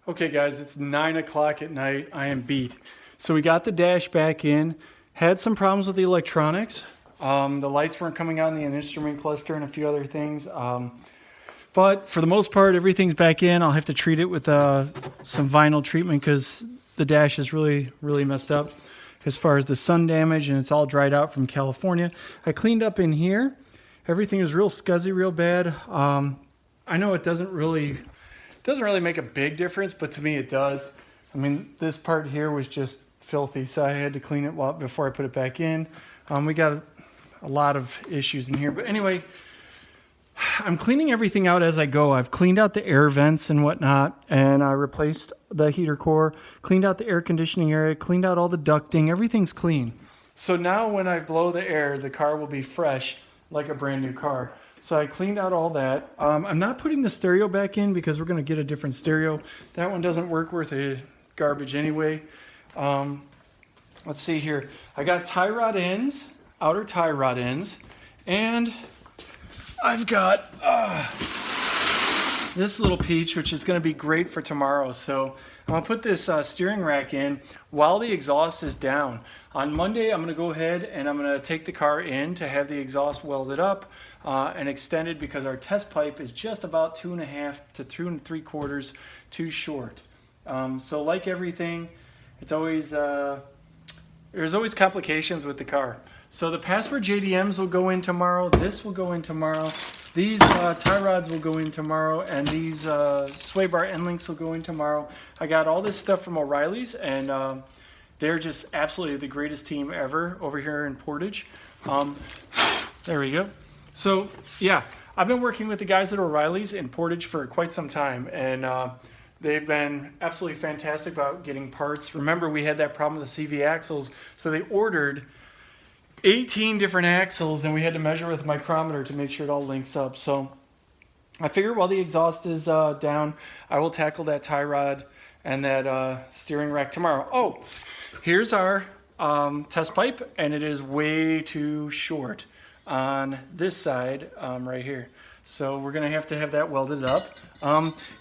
Okay guys, it's 9 o'clock at night. I am beat. So we got the dash back in. Had some problems with the electronics. The lights weren't coming on the instrument cluster and a few other things. But for the most part, everything's back in. I'll have to treat it with some vinyl treatment because the dash is really messed up as far as the sun damage, and it's all dried out from California. I cleaned up in here. Everything is real scuzzy, real bad. I know it doesn't really make a big difference, but to me it does. I mean, this part here was just filthy, so I had to clean it before I put it back in. We got a lot of issues in here, but anyway, I'm cleaning everything out as I go. I've cleaned out the air vents and whatnot, and I replaced the heater core, cleaned out the air conditioning area, cleaned out all the ducting. Everything's clean. So now when I blow the air, the car will be fresh like a brand new car. So I cleaned out all that. I'm not putting the stereo back in because we're going to get a different stereo. That one doesn't work worth a garbage anyway. Let's see here. I got tie rod ends, outer tie rod ends, and I've got this little peach, which is going to be great for tomorrow. So I'm going to put this steering rack in while the exhaust is down. On Monday, I'm going to go ahead and I'm going to take the car in to have the exhaust welded up and extended because our test pipe is just about 2.5 to 2 3/4 too short. So like everything, it's always there's always complications with the car. So the password JDMs will go in tomorrow. This will go in tomorrow. These tie rods will go in tomorrow, and these sway bar end links will go in tomorrow. I got all this stuff from O'Reilly's, and they're just absolutely the greatest team ever over here in Portage. There we go. So yeah, I've been working with the guys at O'Reilly's in Portage for quite some time, and they've been absolutely fantastic about getting parts. Remember, we had that problem with the CV axles, so they ordered 18 different axles, and we had to measure with a micrometer to make sure it all links up. So I figure while the exhaust is down, I will tackle that tie rod and that steering rack tomorrow. Oh, here's our test pipe, and it is way too short on this side right here. So we're gonna have to have that welded up.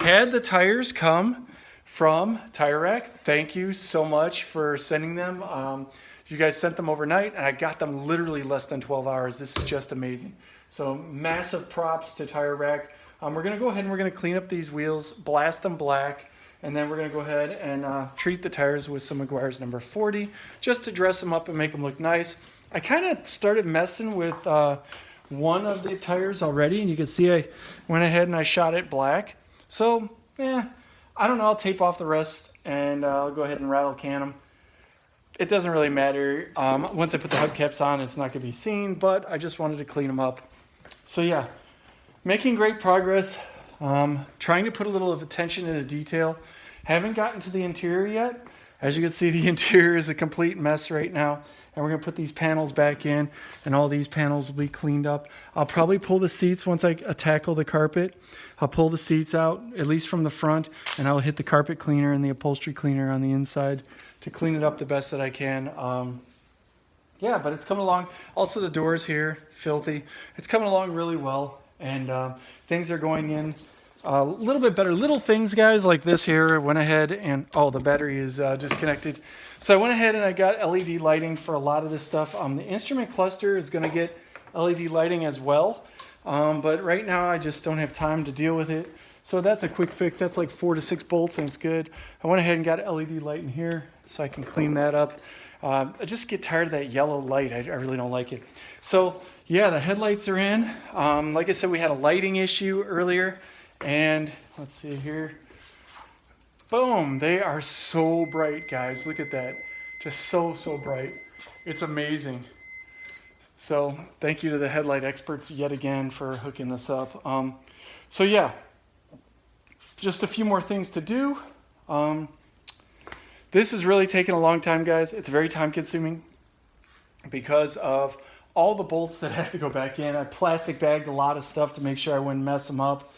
Had the tires come from Tire Rack. Thank you so much for sending them. You guys sent them overnight, and I got them literally less than 12 hours. This is just amazing. So massive props to Tire Rack. We're gonna go ahead and we're gonna clean up these wheels, blast them black, and then we're gonna go ahead and treat the tires with some Meguiar's number 40, just to dress them up and make them look nice. I kind of started messing with one of the tires already, and you can see I went ahead and I shot it black. So, I don't know, I'll tape off the rest, and I'll go ahead and rattle can them. It doesn't really matter. Once I put the hubcaps on, it's not going to be seen, but I just wanted to clean them up. So yeah, making great progress. Trying to put a little of attention into detail. Haven't gotten to the interior yet. As you can see, the interior is a complete mess right now. And we're going to put these panels back in, and all these panels will be cleaned up. I'll probably pull the seats once I tackle the carpet. I'll pull the seats out, at least from the front, and I'll hit the carpet cleaner and the upholstery cleaner on the inside to clean it up the best that I can. Yeah, but it's coming along. Also, the doors here, filthy. It's coming along really well, and things are going in a little bit better. Little things, guys, like this here. Went ahead and, oh, the battery is disconnected. So I went ahead and I got LED lighting for a lot of this stuff. The instrument cluster is going to get LED lighting as well, but right now I just don't have time to deal with it. So that's a quick fix. That's like 4 to 6 bolts, and it's good. I went ahead and got LED light in here so I can clean that up. I just get tired of that yellow light. I really don't like it. So yeah, the headlights are in. Like I said, we had a lighting issue earlier, and let's see here. Boom, they are so bright, guys. Look at that. Just so bright. It's amazing. So thank you to the headlight experts yet again for hooking this up. So yeah, just a few more things to do. This is really taking a long time, guys. It's very time consuming because of all the bolts that have to go back in. I plastic bagged a lot of stuff to make sure I wouldn't mess them up.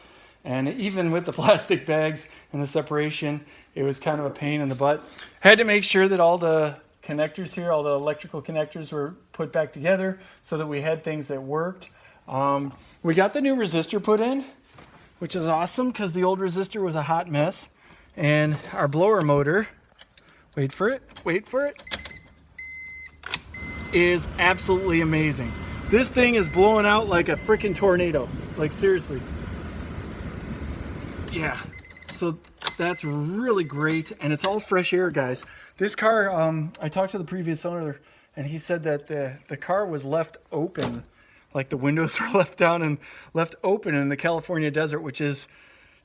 And even with the plastic bags and the separation, it was kind of a pain in the butt. Had to make sure that all the connectors here, all the electrical connectors were put back together so that we had things that worked. We got the new resistor put in, which is awesome because the old resistor was a hot mess. And our blower motor, wait for it, is absolutely amazing. This thing is blowing out like a freaking tornado. Like seriously. Yeah, so that's really great, and it's all fresh air, guys. This car, I talked to the previous owner, and he said that the car was left open, like the windows were left down and left open in the California desert, which is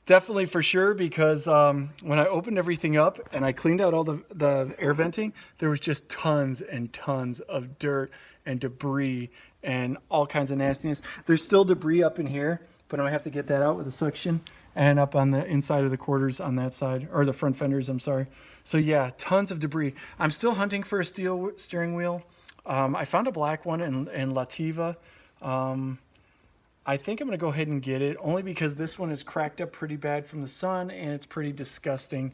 definitely for sure, because when I opened everything up and I cleaned out all the air venting, there was just tons and tons of dirt and debris and all kinds of nastiness. There's still debris up in here, but I'm gonna have to get that out with a suction, and up on the inside of the quarters on that side, or the front fenders, I'm sorry. So yeah, tons of debris. I'm still hunting for a steel steering wheel. I found a black one in Lativa. I think I'm gonna go ahead and get it, only because this one is cracked up pretty bad from the sun and it's pretty disgusting.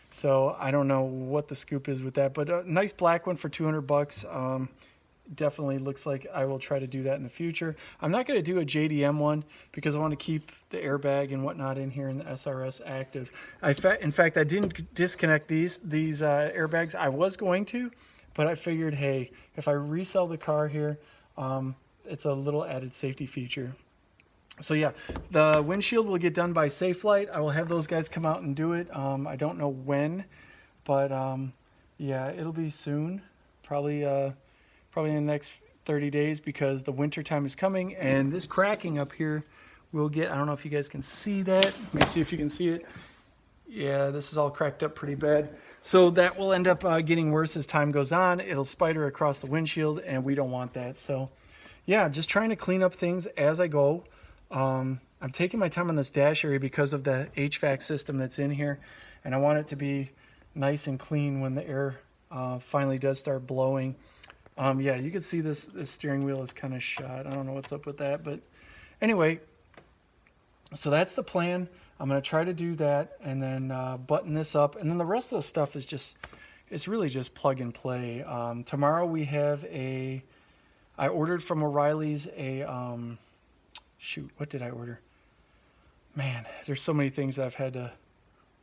So I don't know what the scoop is with that, but a nice black one for 200 bucks. Definitely looks like I will try to do that in the future. I'm not going to do a JDM one because I want to keep the airbag and whatnot in here in the SRS active. In fact, I didn't disconnect these airbags. I was going to, but I figured, hey, if I resell the car here, it's a little added safety feature. So yeah, the windshield will get done by Safelite. I will have those guys come out and do it. I don't know when, but yeah, it'll be soon. Probably in the next 30 days, because the winter time is coming, and this cracking up here will get, I don't know if you guys can see that. Let me see if you can see it. Yeah, this is all cracked up pretty bad. So that will end up getting worse as time goes on. It'll spider across the windshield, and we don't want that. So yeah, just trying to clean up things as I go. I'm taking my time on this dash area because of the HVAC system that's in here, and I want it to be nice and clean when the air finally does start blowing. Yeah, you can see this steering wheel is kind of shot. I don't know what's up with that, but anyway, so that's the plan. I'm going to try to do that and then button this up, and then the rest of the stuff is just, it's really just plug and play. Tomorrow we have I ordered from O'Reilly's shoot, what did I order? Man, there's so many things that I've had to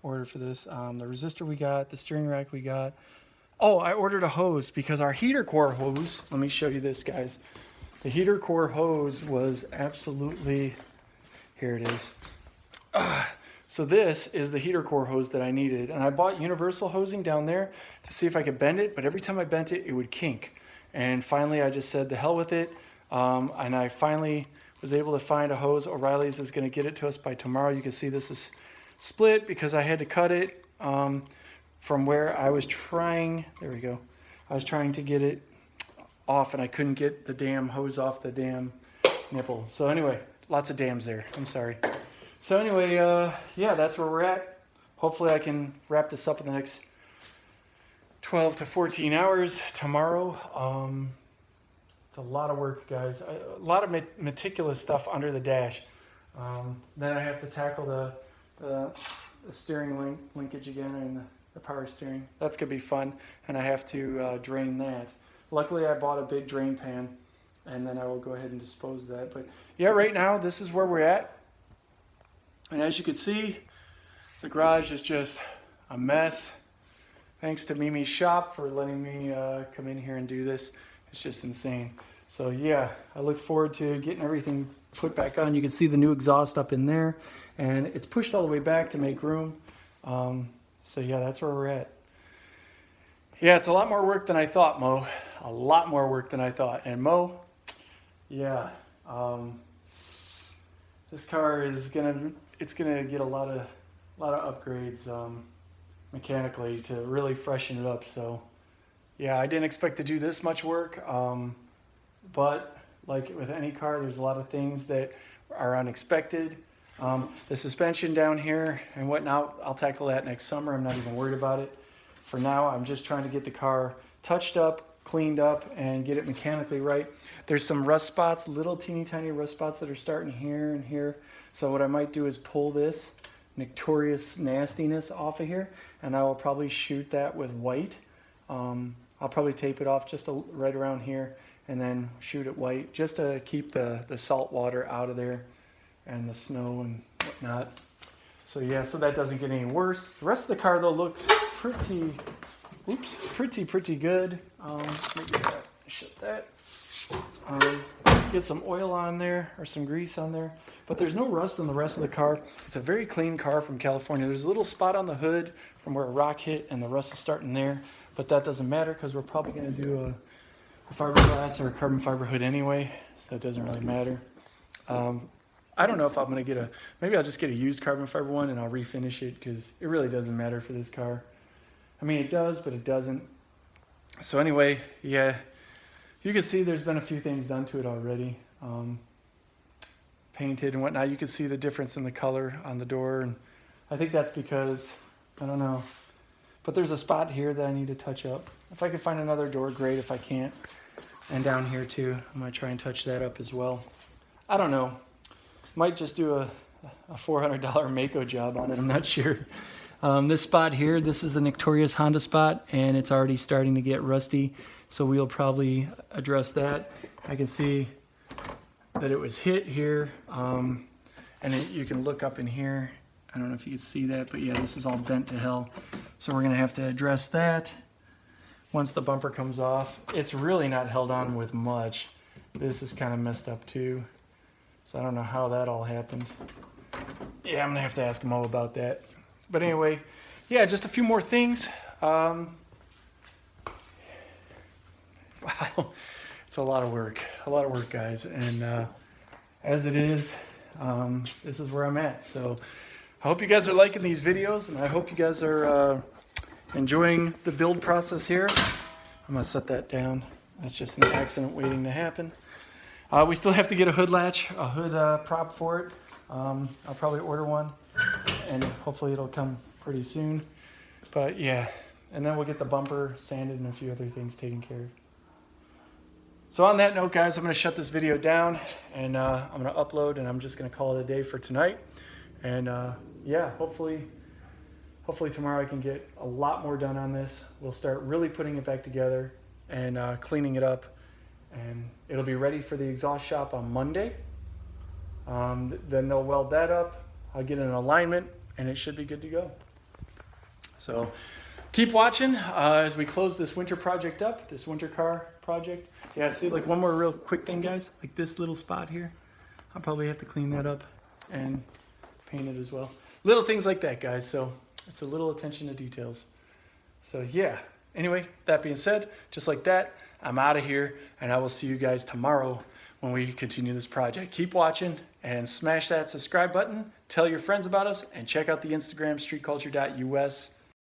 order for this. The resistor we got, the steering rack we got. Oh, I ordered a hose because our heater core hose, let me show you this, guys. The heater core hose was absolutely, here it is. So this is the heater core hose that I needed. And I bought universal hosing down there to see if I could bend it, but every time I bent it, it would kink. And finally I just said, the hell with it. And I finally was able to find a hose. O'Reilly's is gonna get it to us by tomorrow. You can see this is split because I had to cut it. From where I was trying, there we go. I was trying to get it off and I couldn't get the damn hose off the damn nipple. So anyway, lots of dams there, I'm sorry. So anyway, yeah, that's where we're at. Hopefully I can wrap this up in the next 12 to 14 hours tomorrow. It's a lot of work, guys. A lot of meticulous stuff under the dash. Then I have to tackle the steering linkage again and the power steering. That's gonna be fun, and I have to drain that. Luckily I bought a big drain pan, and then I will go ahead and dispose of that. But yeah, right now this is where we're at, and as you can see, the garage is just a mess. Thanks to Mimi's shop for letting me come in here and do this. It's just insane. So yeah, I look forward to getting everything put back on. You can see the new exhaust up in there, and it's pushed all the way back to make room. So yeah, that's where we're at. Yeah, it's a lot more work than I thought, Mo. A lot more work than I thought. And Mo, yeah, this car is gonna get a lot of upgrades mechanically to really freshen it up. So yeah, I didn't expect to do this much work, but like with any car, there's a lot of things that are unexpected. The suspension down here and whatnot, I'll tackle that next summer. I'm not even worried about it. For now, I'm just trying to get the car touched up, cleaned up, and get it mechanically right. There's some rust spots, little teeny tiny rust spots that are starting here and here. So what I might do is pull this notorious nastiness off of here, and I will probably shoot that with white. I'll probably tape it off just right around here and then shoot it white just to keep the salt water out of there and the snow and whatnot. So yeah, so that doesn't get any worse. The rest of the car though looks pretty, pretty good. Maybe shut that. Get some oil on there or some grease on there, but there's no rust on the rest of the car. It's a very clean car from California. There's a little spot on the hood from where a rock hit and the rust is starting there, but that doesn't matter because we're probably going to do a fiberglass or a carbon fiber hood anyway, so it doesn't really matter. I don't know if I'm going to get maybe I'll just get a used carbon fiber one and I'll refinish it because it really doesn't matter for this car. I mean, it does, but it doesn't. So anyway, yeah, you can see there's been a few things done to it already. Painted and whatnot. You can see the difference in the color on the door, and I think that's because, I don't know, but there's a spot here that I need to touch up. If I can find another door, great. If I can't, and down here too, I'm going to try and touch that up as well. I don't know. Might just do a $400 Mako job on it. I'm not sure. This spot here, this is a Victorious Honda spot, and it's already starting to get rusty, so we'll probably address that. I can see that it was hit here, and you can look up in here. I don't know if you can see that, but yeah, this is all bent to hell. So we're going to have to address that once the bumper comes off. It's really not held on with much. This is kind of messed up too. So I don't know how that all happened. Yeah, I'm gonna have to ask Mo about that. But anyway, yeah, just a few more things. Wow, it's a lot of work, guys. And as it is, this is where I'm at. So I hope you guys are liking these videos, and I hope you guys are enjoying the build process here. I'm gonna set that down. That's just an accident waiting to happen. We still have to get a hood latch, a hood prop for it. I'll probably order one, and hopefully it'll come pretty soon. But yeah, and then we'll get the bumper sanded and a few other things taken care of. So on that note, guys, I'm going to shut this video down, and I'm going to upload, and I'm just going to call it a day for tonight. And yeah, hopefully tomorrow I can get a lot more done on this. We'll start really putting it back together and cleaning it up. And it'll be ready for the exhaust shop on Monday. Then they'll weld that up. I'll get an alignment, and it should be good to go. So keep watching as we close this winter project up, this winter car project. Yeah, see, like one more real quick thing, guys. Like this little spot here. I'll probably have to clean that up and paint it as well. Little things like that, guys. So it's a little attention to details. So yeah. Anyway, that being said, just like that, I'm out of here, and I will see you guys tomorrow when we continue this project. Keep watching and smash that subscribe button. Tell your friends about us, and check out the Instagram, StreetCulture.US.